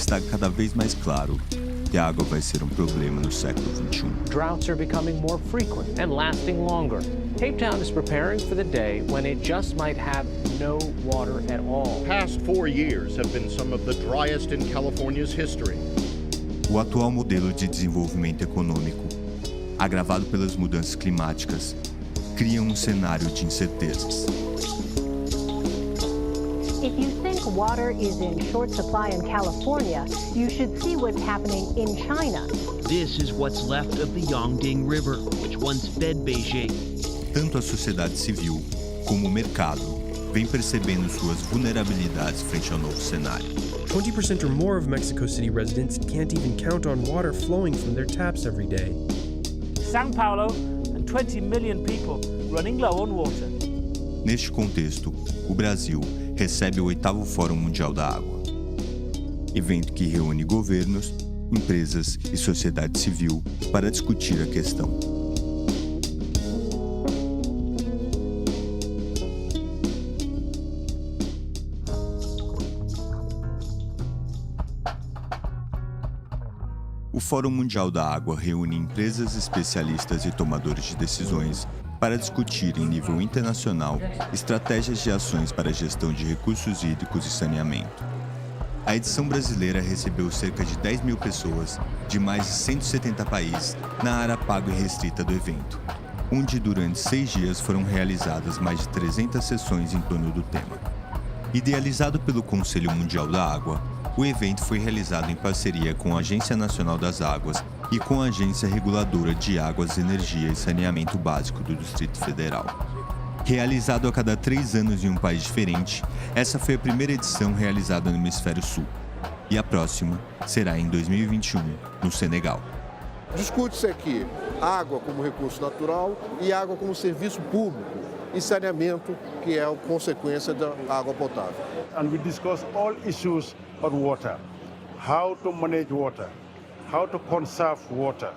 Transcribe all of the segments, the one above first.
está cada vez mais claro que a água vai ser um problema no século XXI. Droughts are becoming more frequent and lasting longer. Cape Town is preparing for the day when it just might have no water at all. Past 4 years have been some of the driest in California's history. O atual modelo de desenvolvimento econômico, agravado pelas mudanças climáticas, cria um cenário de incertezas. If you think water is in short supply in California, you should see what's happening in China. This is what's left of the Yangtze River, which once fed Beijing. Tanto a sociedade civil como o mercado vem percebendo suas vulnerabilidades frente ao novo cenário. 20% or more of Mexico City residents can't even count on water flowing from their taps every day. São Paulo and 20 million people running low on water. Neste contexto, o Brasil recebe o 8º Fórum Mundial da Água, evento que reúne governos, empresas e sociedade civil para discutir a questão. O Fórum Mundial da Água reúne empresas, especialistas e tomadores de decisões para discutir em nível internacional estratégias de ações para a gestão de recursos hídricos e saneamento. A edição brasileira recebeu cerca de 10 mil pessoas de mais de 170 países na área paga e restrita do evento, onde durante 6 dias foram realizadas mais de 300 sessões em torno do tema. Idealizado pelo Conselho Mundial da Água, o evento foi realizado em parceria com a Agência Nacional das Águas e com a Agência Reguladora de Águas, Energia e Saneamento Básico do Distrito Federal. Realizado a cada 3 anos em um país diferente, essa foi a primeira edição realizada no Hemisfério Sul. E a próxima será em 2021, no Senegal. Discute-se aqui água como recurso natural e água como serviço público e saneamento, que é a consequência da água potável. And we discuss all issues on water, how to manage water, how to conserve water,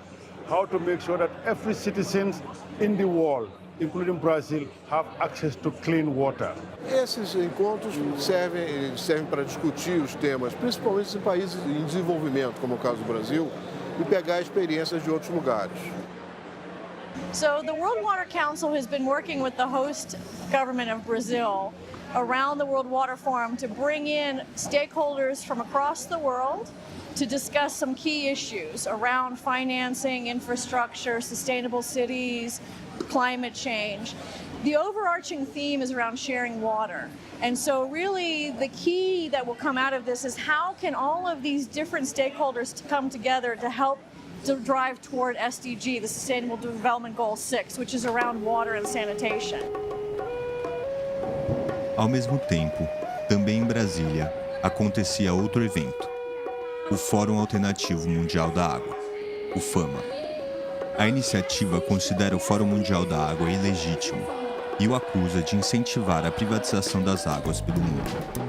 how to make sure that every citizen in the world, including Brazil, have access to clean water. Esses encontros servem para discutir os temas, principalmente em países em desenvolvimento, como é o caso do Brasil, e pegar experiências de outros lugares. So the World Water Council has been working with the host government of Brazil around the World Water Forum to bring in stakeholders from across the world to discuss some key issues around financing, infrastructure, sustainable cities, climate change. The overarching theme is around sharing water. And so really the key that will come out of this is how can all of these different stakeholders come together to help to drive toward SDG, the Sustainable Development Goal 6, which is around water and sanitation. Ao mesmo tempo, também em Brasília, acontecia outro evento, o Fórum Alternativo Mundial da Água, o FAMA. A iniciativa considera o Fórum Mundial da Água ilegítimo e o acusa de incentivar a privatização das águas pelo mundo.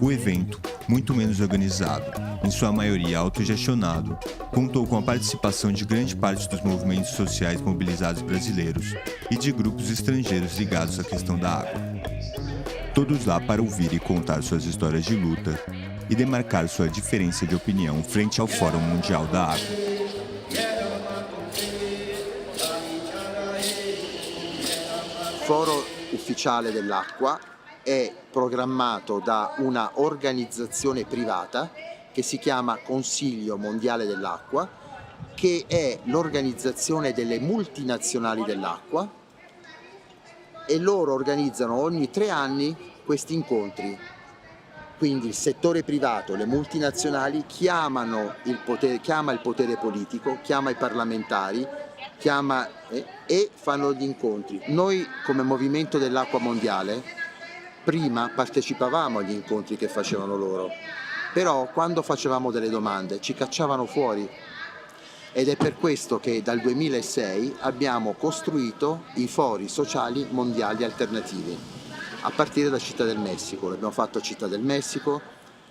O evento, muito menos organizado, em sua maioria autogestionado, contou com a participação de grande parte dos movimentos sociais mobilizados brasileiros e de grupos estrangeiros ligados à questão da água. Todos lá para ouvir e contar suas histórias de luta e demarcar sua diferença de opinião frente ao Fórum Mundial da Água. Foro Ufficiale dell'Acqua è programmato da una organizzazione privata che si chiama Consiglio Mondiale dell'Acqua, che è l'organizzazione delle multinazionali dell'acqua, e loro organizzano ogni 3 anni questi incontri. Quindi il settore privato, le multinazionali chiama il potere politico, chiama i parlamentari, e fanno gli incontri. Noi come Movimento dell'Acqua Mondiale prima partecipavamo agli incontri che facevano loro, però quando facevamo delle domande ci cacciavano fuori, ed è per questo che dal 2006 abbiamo costruito i fori sociali mondiali alternativi, a partire da Città del Messico. L'abbiamo fatto a Città del Messico,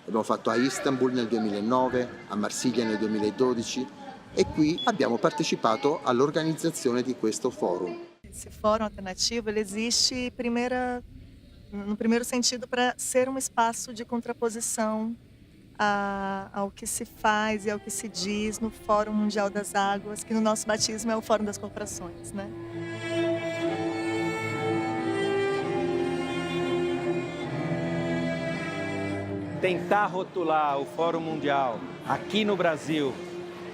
l'abbiamo fatto a Istanbul nel 2009, a Marsiglia nel 2012, e qui abbiamo partecipato all'organizzazione di questo forum. Esse fórum alternativo ele existe no primeiro sentido para ser um espaço de contraposição ao que se faz e ao que se diz no Fórum Mundial das Águas, que no nosso batismo é o Fórum das Corporações, né? Tentar rotular o Fórum Mundial aqui no Brasil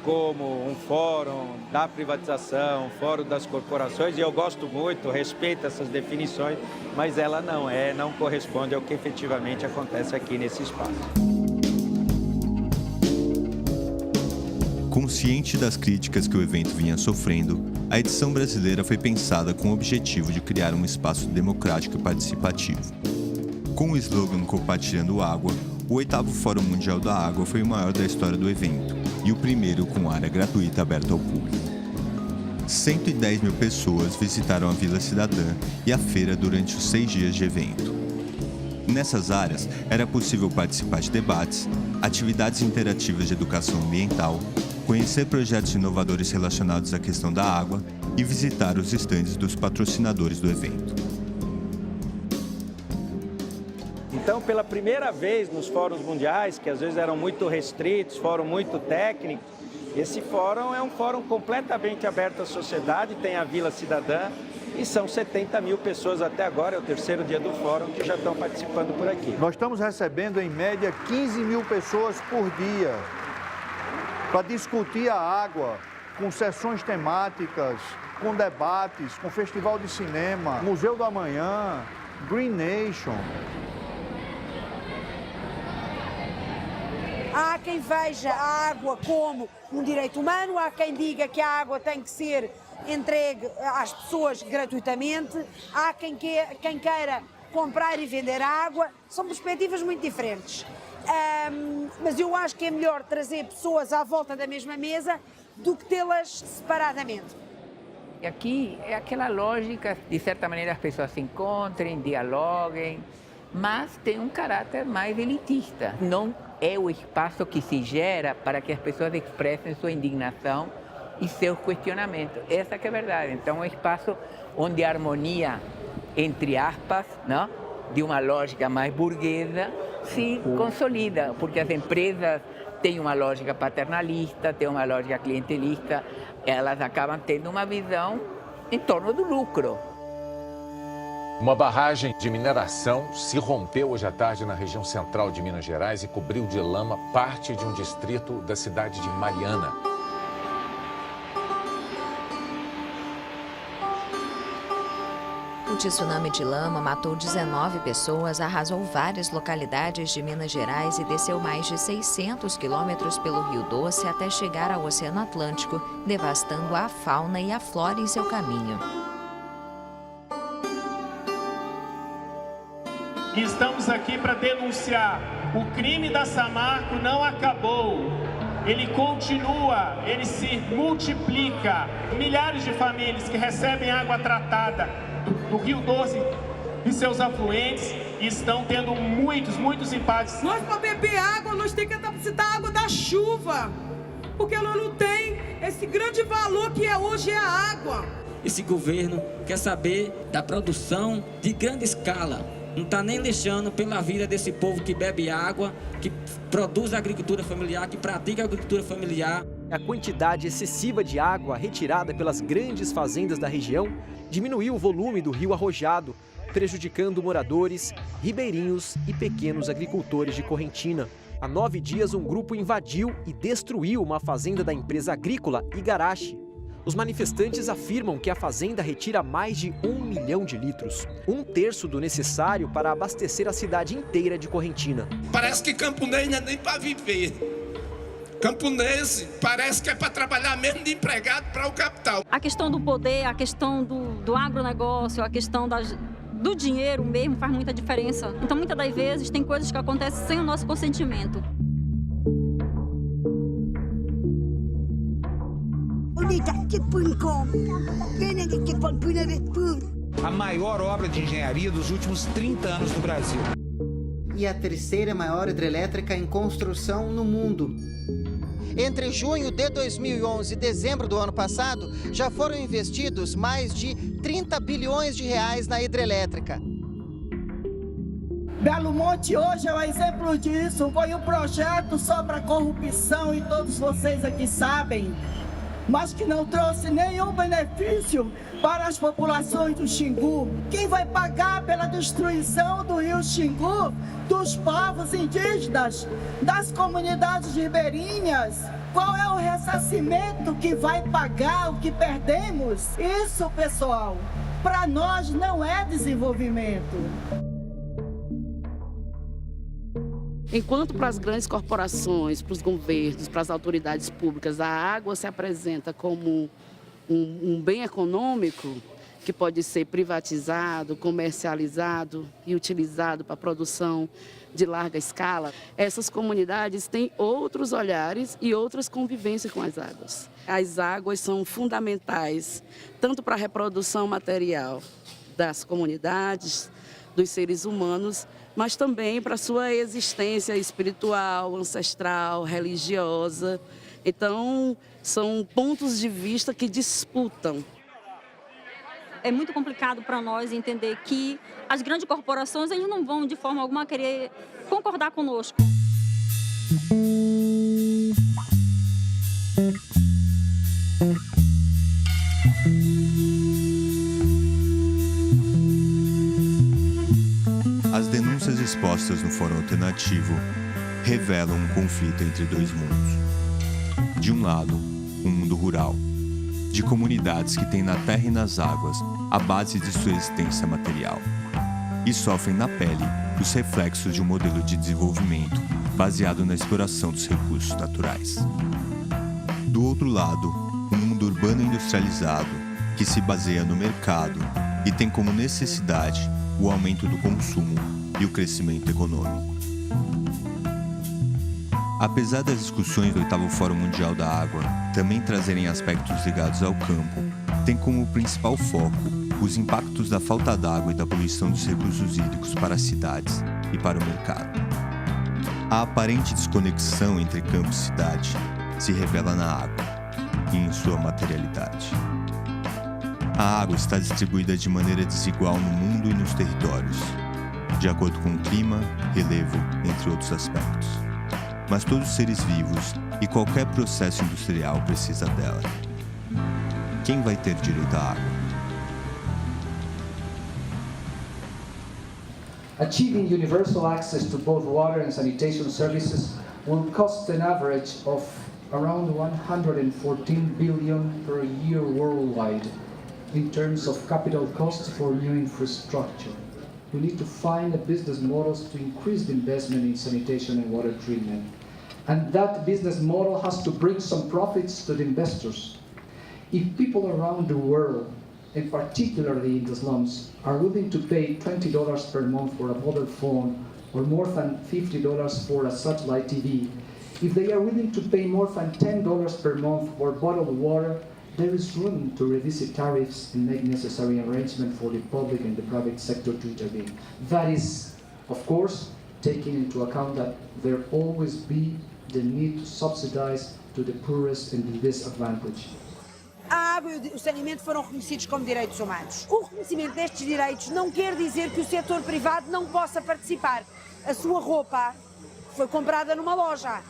como um fórum da privatização, um fórum das corporações, e eu gosto muito, respeito essas definições, mas ela não corresponde ao que efetivamente acontece aqui nesse espaço. Consciente das críticas que o evento vinha sofrendo, a edição brasileira foi pensada com o objetivo de criar um espaço democrático e participativo. Com o slogan Compartilhando Água, o 8º Fórum Mundial da Água foi o maior da história do evento e o primeiro com área gratuita aberta ao público. 110 mil pessoas visitaram a Vila Cidadã e a feira durante os 6 dias de evento. Nessas áreas, era possível participar de debates, atividades interativas de educação ambiental, conhecer projetos inovadores relacionados à questão da água e visitar os estandes dos patrocinadores do evento. Então, pela primeira vez nos fóruns mundiais, que às vezes eram muito restritos, fórum muito técnico, esse fórum é um fórum completamente aberto à sociedade, tem a Vila Cidadã e são 70 mil pessoas até agora, é o 3º dia do fórum que já estão participando por aqui. Nós estamos recebendo em média 15 mil pessoas por dia para discutir a água, com sessões temáticas, com debates, com festival de cinema, Museu do Amanhã, Green Nation. Há quem veja a água como um direito humano, há quem diga que a água tem que ser entregue às pessoas gratuitamente, há quem queira comprar e vender água, são perspectivas muito diferentes. Mas eu acho que é melhor trazer pessoas à volta da mesma mesa do que tê-las separadamente. Aqui é aquela lógica, de certa maneira as pessoas se encontrem, dialoguem, mas tem um caráter mais elitista. Não é o espaço que se gera para que as pessoas expressem sua indignação e seus questionamentos. Essa que é a verdade. Então, é um espaço onde a harmonia, entre aspas, não? De uma lógica mais burguesa, se consolida, porque as empresas têm uma lógica paternalista, têm uma lógica clientelista, elas acabam tendo uma visão em torno do lucro. Uma barragem de mineração se rompeu hoje à tarde na região central de Minas Gerais e cobriu de lama parte de um distrito da cidade de Mariana. O tsunami de lama matou 19 pessoas, arrasou várias localidades de Minas Gerais e desceu mais de 600 quilômetros pelo Rio Doce até chegar ao Oceano Atlântico, devastando a fauna e a flora em seu caminho. Estamos aqui para denunciar. O crime da Samarco não acabou. Ele continua, ele se multiplica. Milhares de famílias que recebem água tratada do Rio Doce e seus afluentes estão tendo muitos impactos. Nós, para beber água, nós temos que necessitar água da chuva, porque nós não temos esse grande valor que hoje é a água. Esse governo quer saber da produção de grande escala. Não está nem deixando pela vida desse povo que bebe água, que produz agricultura familiar, que pratica agricultura familiar. A quantidade excessiva de água retirada pelas grandes fazendas da região diminuiu o volume do rio arrojado, prejudicando moradores, ribeirinhos e pequenos agricultores de Correntina. Há 9 dias, um grupo invadiu e destruiu uma fazenda da empresa agrícola Igarashi. Os manifestantes afirmam que a fazenda retira mais de 1 milhão de litros, 1/3 do necessário para abastecer a cidade inteira de Correntina. Parece que camponês não é nem para viver. Camponês parece que é para trabalhar mesmo de empregado para o capital. A questão do poder, a questão do agronegócio, a questão do dinheiro mesmo faz muita diferença. Então, muitas das vezes, tem coisas que acontecem sem o nosso consentimento. A maior obra de engenharia dos últimos 30 anos no Brasil. E a terceira maior hidrelétrica em construção no mundo. Entre junho de 2011 e dezembro do ano passado, já foram investidos mais de 30 bilhões de reais na hidrelétrica. Belo Monte hoje é um exemplo disso. Foi um projeto sobre a corrupção e todos vocês aqui sabem, mas que não trouxe nenhum benefício para as populações do Xingu. Quem vai pagar pela destruição do rio Xingu, dos povos indígenas, das comunidades ribeirinhas? Qual é o ressarcimento que vai pagar o que perdemos? Isso, pessoal, para nós não é desenvolvimento. Enquanto para as grandes corporações, para os governos, para as autoridades públicas, a água se apresenta como um bem econômico que pode ser privatizado, comercializado e utilizado para a produção de larga escala, essas comunidades têm outros olhares e outras convivências com as águas. As águas são fundamentais tanto para a reprodução material das comunidades, dos seres humanos, mas também para a sua existência espiritual, ancestral, religiosa. Então, são pontos de vista que disputam. É muito complicado para nós entender que as grandes corporações eles não vão, de forma alguma, querer concordar conosco. As denúncias expostas no Fórum Alternativo revelam um conflito entre dois mundos. De um lado, um mundo rural, de comunidades que têm na terra e nas águas a base de sua existência material e sofrem na pele os reflexos de um modelo de desenvolvimento baseado na exploração dos recursos naturais. Do outro lado, um mundo urbano industrializado que se baseia no mercado e tem como necessidade o aumento do consumo e o crescimento econômico. Apesar das discussões do 8º Fórum Mundial da Água também trazerem aspectos ligados ao campo, tem como principal foco os impactos da falta d'água e da poluição dos recursos hídricos para as cidades e para o mercado. A aparente desconexão entre campo e cidade se revela na água e em sua materialidade. A água está distribuída de maneira desigual no mundo e nos territórios, de acordo com o clima, relevo, entre outros aspectos. Mas todos os seres vivos e qualquer processo industrial precisa dela. Quem vai ter direito à água? Achieving universal access to both water and sanitation services will cost an average of around 114 billion per year worldwide in terms of capital costs for new infrastructure. We need to find business models to increase the investment in sanitation and water treatment. And that business model has to bring some profits to the investors. If people around the world, and particularly in the slums, are willing to pay $20 per month for a mobile phone or more than $50 for a satellite TV, if they are willing to pay more than $10 per month for bottled water, there is room to revisit tariffs and make necessary arrangements for the public and the private sector to intervene. That is, of course, taking into account that there always be the need to subsidize to the poorest and the disadvantaged. A água e o saneamento foram reconhecidos como direitos humanos. O reconhecimento destes direitos não quer dizer que o setor privado não possa participar. A sua roupa foi comprada numa loja.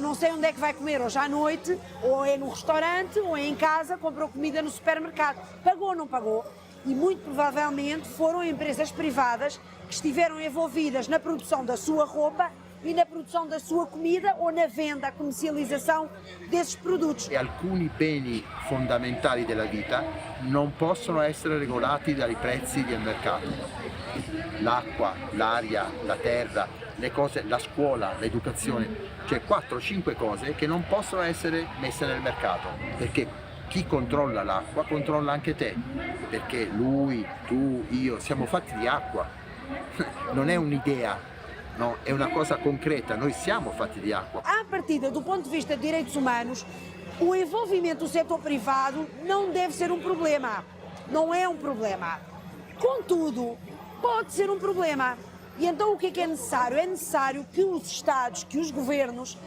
Não sei onde é que vai comer hoje à noite, ou é no restaurante, ou é em casa, comprou comida no supermercado. Pagou ou não pagou? E muito provavelmente foram empresas privadas que estiveram envolvidas na produção da sua roupa e na produção da sua comida ou na venda, a comercialização desses produtos. E alcuni beni fondamentali della vita non possono essere regolati dai prezzi del mercato. L'acqua, l'aria, la terra, le cose, la scuola, l'educazione, cioè 4-5 cose che non possono essere messe nel mercato, perché chi controlla l'acqua controlla anche te, perché lui, tu, io siamo fatti di acqua, non è un'idea, no, è una cosa concreta, noi siamo fatti di acqua. À partida, do ponto de vista de direitos humanos, o envolvimento do setor privado não deve ser um problema, não é um problema. Contudo, pode ser um problema. E então o que é necessário? É necessário que os Estados, que os governos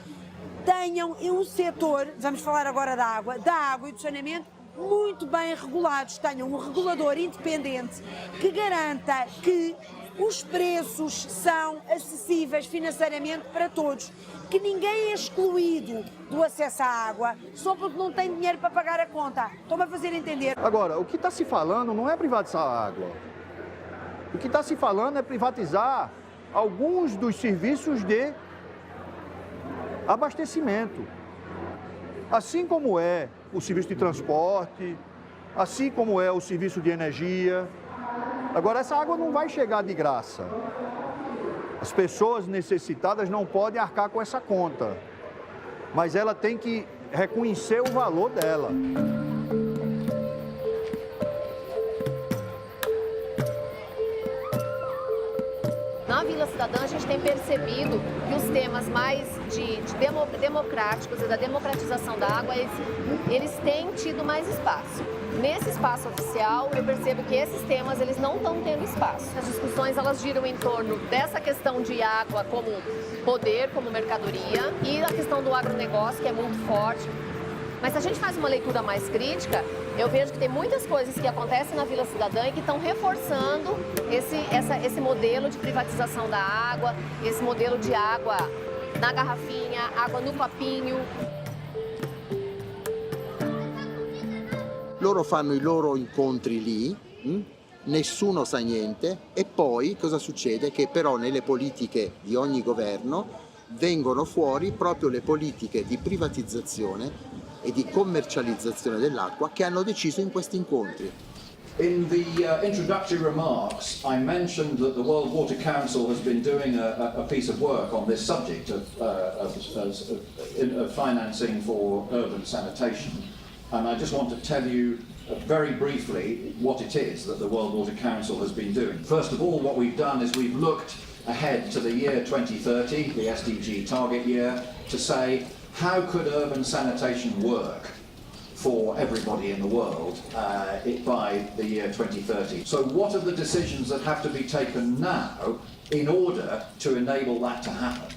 tenham o setor, vamos falar agora da água e do saneamento, muito bem regulados, tenham um regulador independente que garanta que os preços são acessíveis financeiramente para todos, que ninguém é excluído do acesso à água só porque não tem dinheiro para pagar a conta. Estão-me a fazer entender? Agora, o que está se falando não é privatizar a água. O que está se falando é privatizar alguns dos serviços de abastecimento. Assim como é o serviço de transporte, assim como é o serviço de energia. Agora, essa água não vai chegar de graça. As pessoas necessitadas não podem arcar com essa conta, mas ela tem que reconhecer o valor dela. Na Vila Cidadã, a gente tem percebido que os temas mais democráticos e da democratização da água, eles têm tido mais espaço. Nesse espaço oficial, eu percebo que esses temas eles não estão tendo espaço. As discussões elas giram em torno dessa questão de água como poder, como mercadoria, e a questão do agronegócio, que é muito forte. Mas se a gente faz uma leitura mais crítica, eu vejo que tem muitas coisas que acontecem na Vila Cidadã e que estão reforçando esse modelo de privatização da água, esse modelo de água na garrafinha, água no copinho. Loro fanno i loro incontri lì, nessuno sa niente, e poi cosa succede? Che però nelle politiche di ogni governo vengono fuori proprio le politiche di privatizzazione e di commercializzazione dell'acqua che hanno deciso in questi incontri. In the introductory remarks, I mentioned that the World Water Council has been doing a piece of work on this subject of financing for urban sanitation. And I just want to tell you very briefly what it is that the World Water Council has been doing. First of all, what we've done is we've looked ahead to the year 2030, the SDG target year, to say how could urban sanitation work for everybody in the world by the year 2030. So what are the decisions that have to be taken now in order to enable that to happen?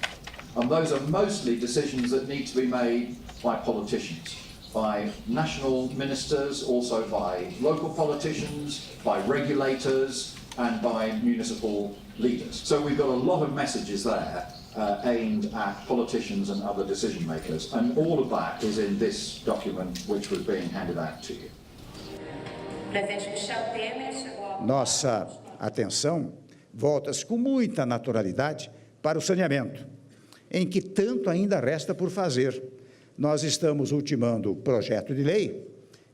And those are mostly decisions that need to be made by politicians, by national ministers, also by local politicians, by regulators, and by municipal leaders. So we've got a lot of messages there aimed at politicians and other decision makers, and all of that is in this document which was being handed out to you. Nossa atenção volta-se com muita naturalidade para o saneamento, em que tanto ainda resta por fazer. Nós estamos ultimando o projeto de lei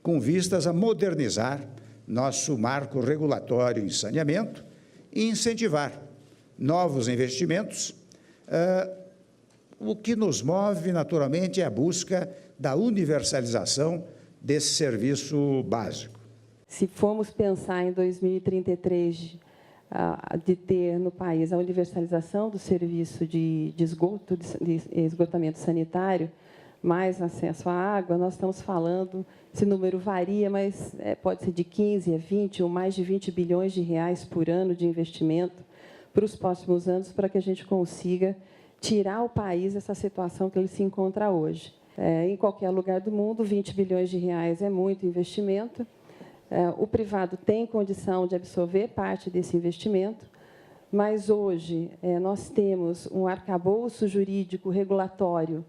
com vistas a modernizar nosso marco regulatório em saneamento e incentivar novos investimentos. O que nos move, naturalmente, é a busca da universalização desse serviço básico. Se formos pensar em 2033, de ter no país a universalização do serviço de esgotamento sanitário, mais acesso à água, nós estamos falando, esse número varia, mas pode ser de 15 a 20 ou mais de 20 bilhões de reais por ano de investimento para os próximos anos, para que a gente consiga tirar o país dessa situação que ele se encontra hoje. Em qualquer lugar do mundo, 20 bilhões de reais é muito investimento. O privado tem condição de absorver parte desse investimento, mas hoje nós temos um arcabouço jurídico regulatório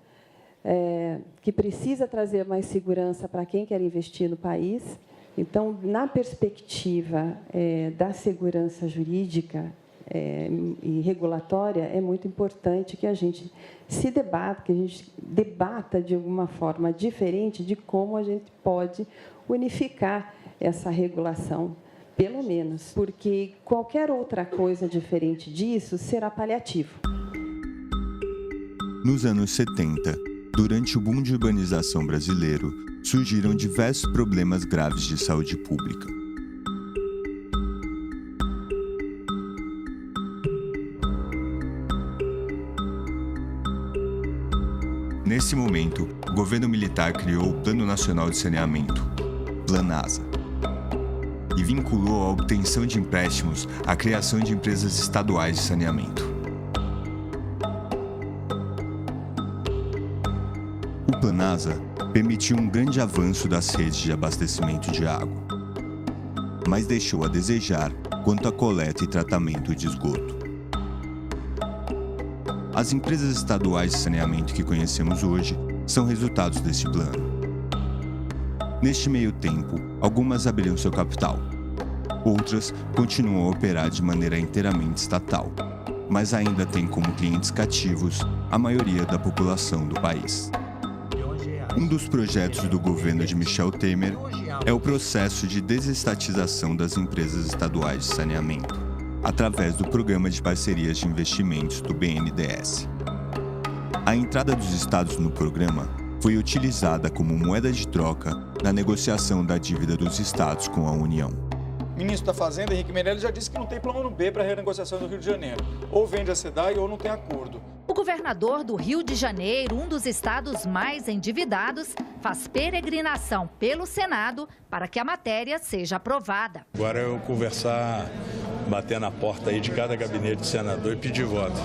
que precisa trazer mais segurança para quem quer investir no país. Então, na perspectiva da segurança jurídica e regulatória, é muito importante que a gente se debata, que a gente debata de alguma forma diferente de como a gente pode unificar essa regulação, pelo menos, porque qualquer outra coisa diferente disso será paliativo. Nos anos 70, durante o boom de urbanização brasileiro, surgiram diversos problemas graves de saúde pública. Nesse momento, o governo militar criou o Plano Nacional de Saneamento, Planasa, e vinculou a obtenção de empréstimos à criação de empresas estaduais de saneamento. O Planasa permitiu um grande avanço das redes de abastecimento de água, mas deixou a desejar quanto à coleta e tratamento de esgoto. As empresas estaduais de saneamento que conhecemos hoje são resultados deste plano. Neste meio tempo, algumas abriram seu capital. Outras continuam a operar de maneira inteiramente estatal, mas ainda têm como clientes cativos a maioria da população do país. Um dos projetos do governo de Michel Temer é o processo de desestatização das empresas estaduais de saneamento, através do Programa de Parcerias de Investimentos do BNDES. A entrada dos estados no programa foi utilizada como moeda de troca na negociação da dívida dos estados com a União. O ministro da Fazenda, Henrique Meirelles, já disse que não tem plano B para a renegociação do Rio de Janeiro. Ou vende a SEDAI ou não tem acordo. O governador do Rio de Janeiro, um dos estados mais endividados, faz peregrinação pelo Senado para que a matéria seja aprovada. Agora é eu conversar, bater na porta aí de cada gabinete de senador e pedir voto.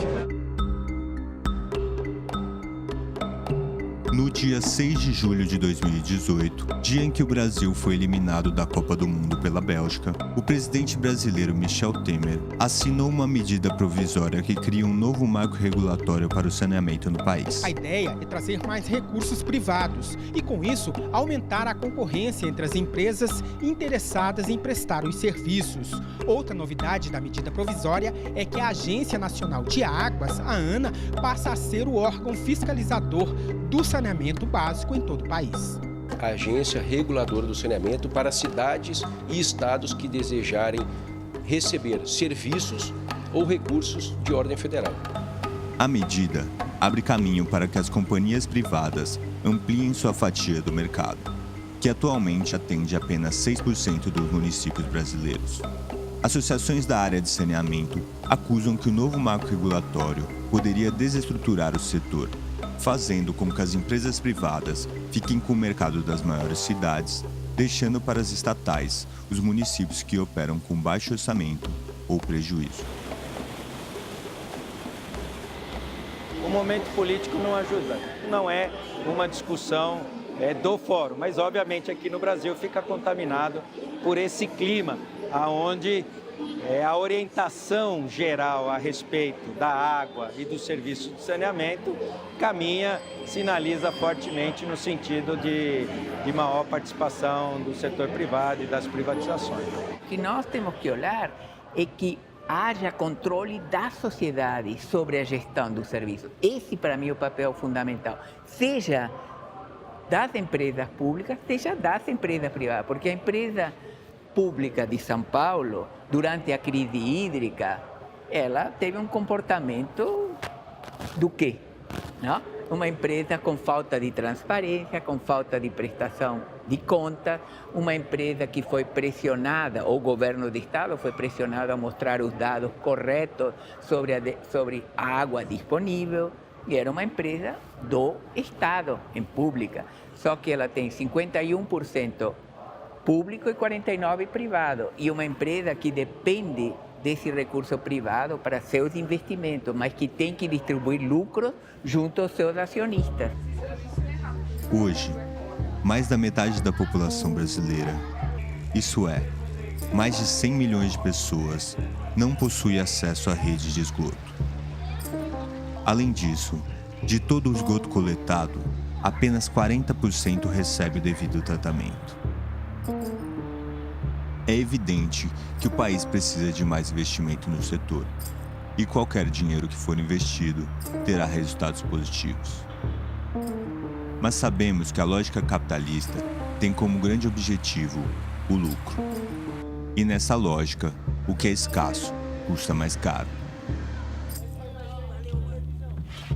No dia 6 de julho de 2018, dia em que o Brasil foi eliminado da Copa do Mundo pela Bélgica, o presidente brasileiro Michel Temer assinou uma medida provisória que cria um novo marco regulatório para o saneamento no país. A ideia é trazer mais recursos privados e, com isso, aumentar a concorrência entre as empresas interessadas em prestar os serviços. Outra novidade da medida provisória é que a Agência Nacional de Águas, a ANA, passa a ser o órgão fiscalizador do saneamento básico em todo o país. A agência reguladora do saneamento para cidades e estados que desejarem receber serviços ou recursos de ordem federal. A medida abre caminho para que as companhias privadas ampliem sua fatia do mercado, que atualmente atende apenas 6% dos municípios brasileiros. Associações da área de saneamento acusam que o novo marco regulatório poderia desestruturar o setor, fazendo com que as empresas privadas fiquem com o mercado das maiores cidades, deixando para as estatais os municípios que operam com baixo orçamento ou prejuízo. O momento político não ajuda, não é uma discussão do fórum, mas obviamente aqui no Brasil fica contaminado por esse clima, onde a orientação geral a respeito da água e do serviço de saneamento sinaliza fortemente no sentido de maior participação do setor privado e das privatizações. O que nós temos que olhar é que haja controle da sociedade sobre a gestão do serviço. Esse, para mim, é o papel fundamental, seja das empresas públicas, seja das empresas privadas, porque a empresa pública de São Paulo, durante a crise hídrica, ela teve um comportamento do quê? Não? Uma empresa com falta de transparência, com falta de prestação de contas, uma empresa que foi pressionada, ou o governo do estado foi pressionado a mostrar os dados corretos sobre a água disponível, e era uma empresa do estado, em pública, só que ela tem 51% público e 49% privado, e uma empresa que depende desse recurso privado para seus investimentos, mas que tem que distribuir lucros junto aos seus acionistas. Hoje, mais da metade da população brasileira, isso é, mais de 100 milhões de pessoas, não possui acesso à rede de esgoto. Além disso, de todo o esgoto coletado, apenas 40% recebe o devido tratamento. É evidente que o país precisa de mais investimento no setor, e qualquer dinheiro que for investido terá resultados positivos. Mas sabemos que a lógica capitalista tem como grande objetivo o lucro. E nessa lógica, o que é escasso custa mais caro.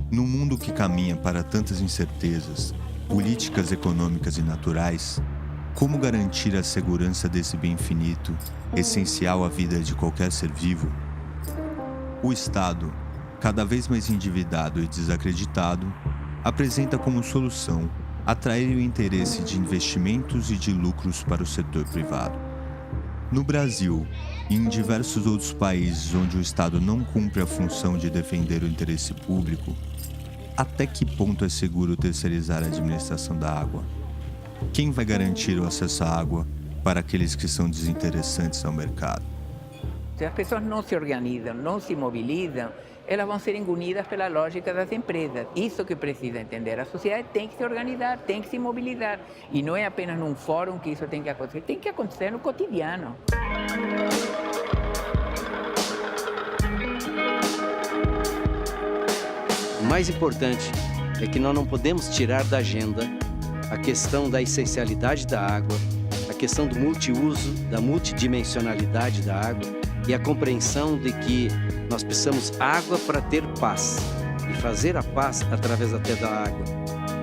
No mundo que caminha para tantas incertezas, políticas, econômicas e naturais, como garantir a segurança desse bem finito, essencial à vida de qualquer ser vivo? O Estado, cada vez mais endividado e desacreditado, apresenta como solução atrair o interesse de investimentos e de lucros para o setor privado. No Brasil e em diversos outros países onde o Estado não cumpre a função de defender o interesse público, até que ponto é seguro terceirizar a administração da água? Quem vai garantir o acesso à água para aqueles que são desinteressantes ao mercado? Se as pessoas não se organizam, não se mobilizam, elas vão ser engolidas pela lógica das empresas. Isso que precisa entender. A sociedade tem que se organizar, tem que se mobilizar. E não é apenas num fórum que isso tem que acontecer no cotidiano. O mais importante é que nós não podemos tirar da agenda a questão da essencialidade da água, a questão do multiuso, da multidimensionalidade da água e a compreensão de que nós precisamos água para ter paz e fazer a paz através até da água,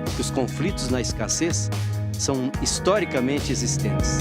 porque os conflitos na escassez são historicamente existentes.